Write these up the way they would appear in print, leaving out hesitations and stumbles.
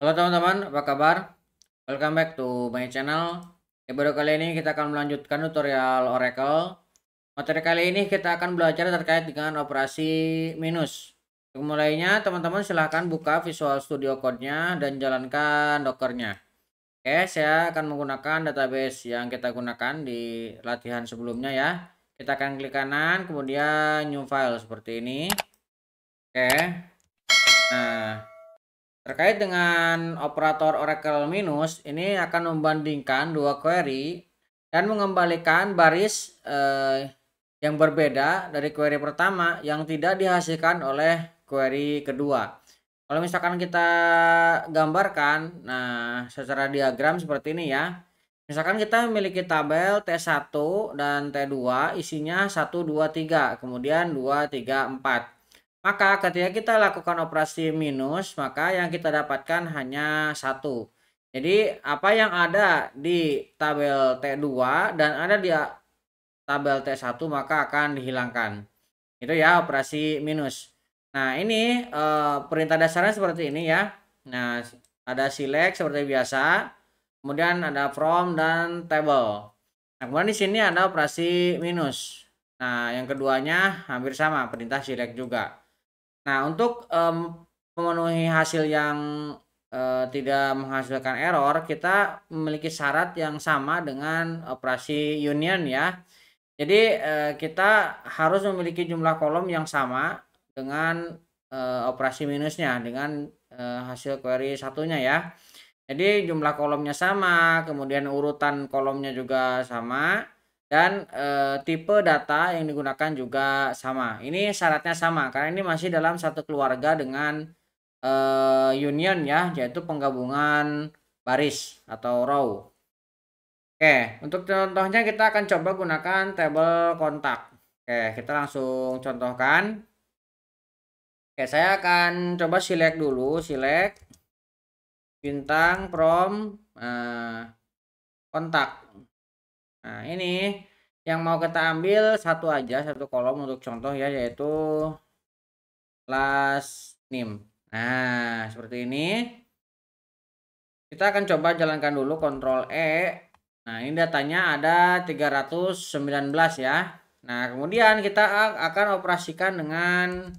Halo teman-teman, apa kabar? Welcome back to my channel. Di video kali ini kita akan melanjutkan tutorial Oracle. Materi kali ini kita akan belajar terkait dengan operasi minus. Untuk mulainya, teman-teman silahkan buka Visual Studio Code-nya dan jalankan Docker-nya. Oke, saya akan menggunakan database yang kita gunakan di latihan sebelumnya ya. Kita akan klik kanan, kemudian New File seperti ini. Oke, nah terkait dengan operator Oracle minus, ini akan membandingkan dua query dan mengembalikan baris yang berbeda dari query pertama yang tidak dihasilkan oleh query kedua. Kalau misalkan kita gambarkan, nah secara diagram seperti ini ya. Misalkan kita memiliki tabel T1 dan T2 isinya 1, 2, 3, kemudian 2, 3, 4. Maka ketika kita lakukan operasi minus, maka yang kita dapatkan hanya 1. Jadi apa yang ada di tabel T2 dan ada di tabel T1 maka akan dihilangkan. Itu ya operasi minus. Nah, ini perintah dasarnya seperti ini ya. Nah, ada select seperti biasa. Kemudian ada from dan table. Nah, kemudian di sini ada operasi minus. Nah, yang keduanya hampir sama, perintah select juga. Nah, untuk memenuhi hasil yang tidak menghasilkan error, kita memiliki syarat yang sama dengan operasi union ya. Jadi kita harus memiliki jumlah kolom yang sama dengan operasi minusnya dengan hasil query satunya ya. Jadi jumlah kolomnya sama, kemudian urutan kolomnya juga sama, dan tipe data yang digunakan juga sama. Ini syaratnya sama karena ini masih dalam satu keluarga dengan union ya, yaitu penggabungan baris atau row. Oke, untuk contohnya kita akan coba gunakan tabel kontak. Oke, kita langsung contohkan. Oke, saya akan coba select dulu, select bintang from kontak. Nah, ini yang mau kita ambil satu aja, satu kolom untuk contoh ya, yaitu last name. Nah, seperti ini. Kita akan coba jalankan dulu Ctrl E. Nah, ini datanya ada 319 ya. Nah, kemudian kita akan operasikan dengan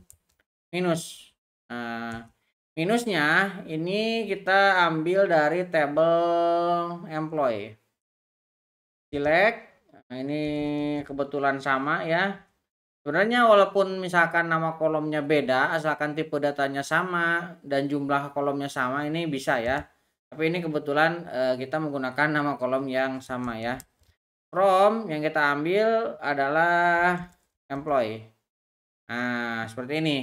minus. Nah, minusnya ini kita ambil dari tabel employee. Select. Nah, ini kebetulan sama ya. Sebenarnya walaupun misalkan nama kolomnya beda, asalkan tipe datanya sama dan jumlah kolomnya sama, ini bisa ya. Tapi ini kebetulan kita menggunakan nama kolom yang sama ya. From yang kita ambil adalah employee. Nah, seperti ini.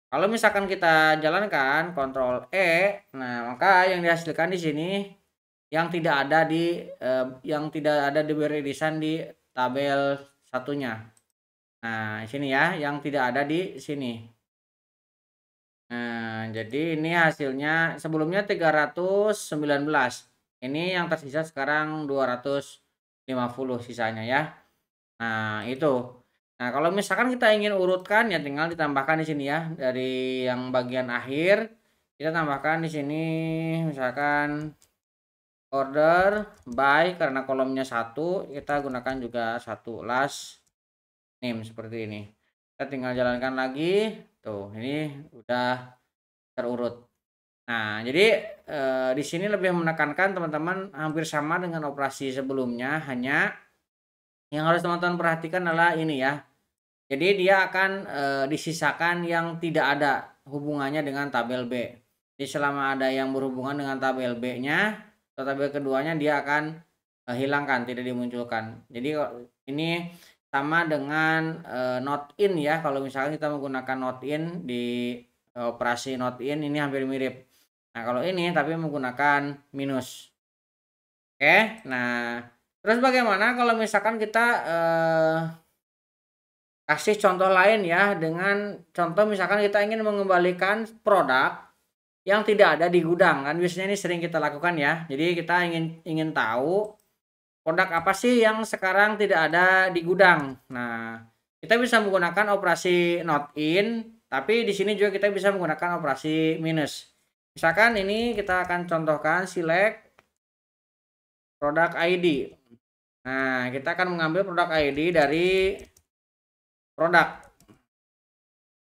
Kalau misalkan kita jalankan Ctrl E, nah maka yang dihasilkan di sini yang tidak ada di beririsan di tabel satunya. Nah, sini ya, yang tidak ada di sini. Nah, jadi ini hasilnya sebelumnya 319. Ini yang tersisa sekarang 250 sisanya ya. Nah, itu. Nah, kalau misalkan kita ingin urutkan ya tinggal ditambahkan di sini ya. Dari yang bagian akhir kita tambahkan di sini misalkan order by, karena kolomnya satu, kita gunakan juga satu last name seperti ini. Kita tinggal jalankan lagi. Tuh, ini udah terurut. Nah, jadi di sini lebih menekankan teman-teman hampir sama dengan operasi sebelumnya, hanya yang harus teman-teman perhatikan adalah ini ya. Jadi dia akan disisakan yang tidak ada hubungannya dengan tabel B. Jadi selama ada yang berhubungan dengan tabel B-nya atau tabel keduanya, dia akan hilangkan, tidak dimunculkan. Jadi ini sama dengan not in ya. Kalau misalkan kita menggunakan not in di operasi not in, ini hampir mirip. Nah, kalau ini tapi menggunakan minus. Oke, nah terus bagaimana kalau misalkan kita kasih contoh lain ya, dengan contoh misalkan kita ingin mengembalikan produk yang tidak ada di gudang, kan biasanya ini sering kita lakukan ya. Jadi kita ingin tahu produk apa sih yang sekarang tidak ada di gudang. Nah, kita bisa menggunakan operasi not in, tapi di sini juga kita bisa menggunakan operasi minus. Misalkan ini kita akan contohkan select product ID. Nah, kita akan mengambil produk ID dari produk.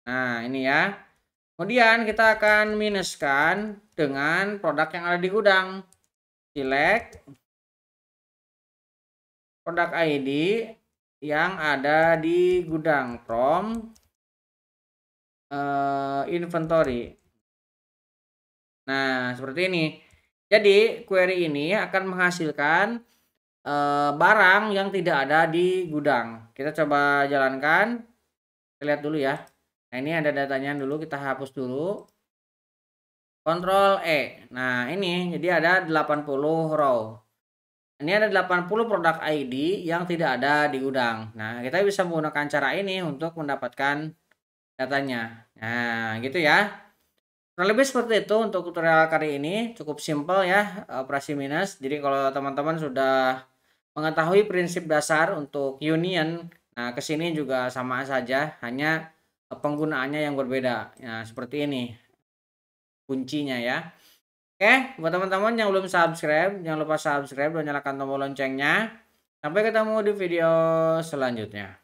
Nah, ini ya. Kemudian kita akan minuskan dengan produk yang ada di gudang. Select produk ID yang ada di gudang from inventory. Nah, seperti ini. Jadi, query ini akan menghasilkan barang yang tidak ada di gudang. Kita coba jalankan. Kita lihat dulu ya. Nah, ini ada datanya dulu, kita hapus dulu. Ctrl E. Nah, ini jadi ada 80 row. Ini ada 80 produk ID yang tidak ada di gudang. Nah, kita bisa menggunakan cara ini untuk mendapatkan datanya. Nah, gitu ya. Kurang lebih seperti itu untuk tutorial kali ini. Cukup simpel ya, operasi minus. Jadi kalau teman-teman sudah mengetahui prinsip dasar untuk union, nah kesini juga sama saja, hanya penggunaannya yang berbeda. Nah, seperti ini kuncinya ya. Oke, buat teman-teman yang belum subscribe, jangan lupa subscribe dan nyalakan tombol loncengnya. Sampai ketemu di video selanjutnya.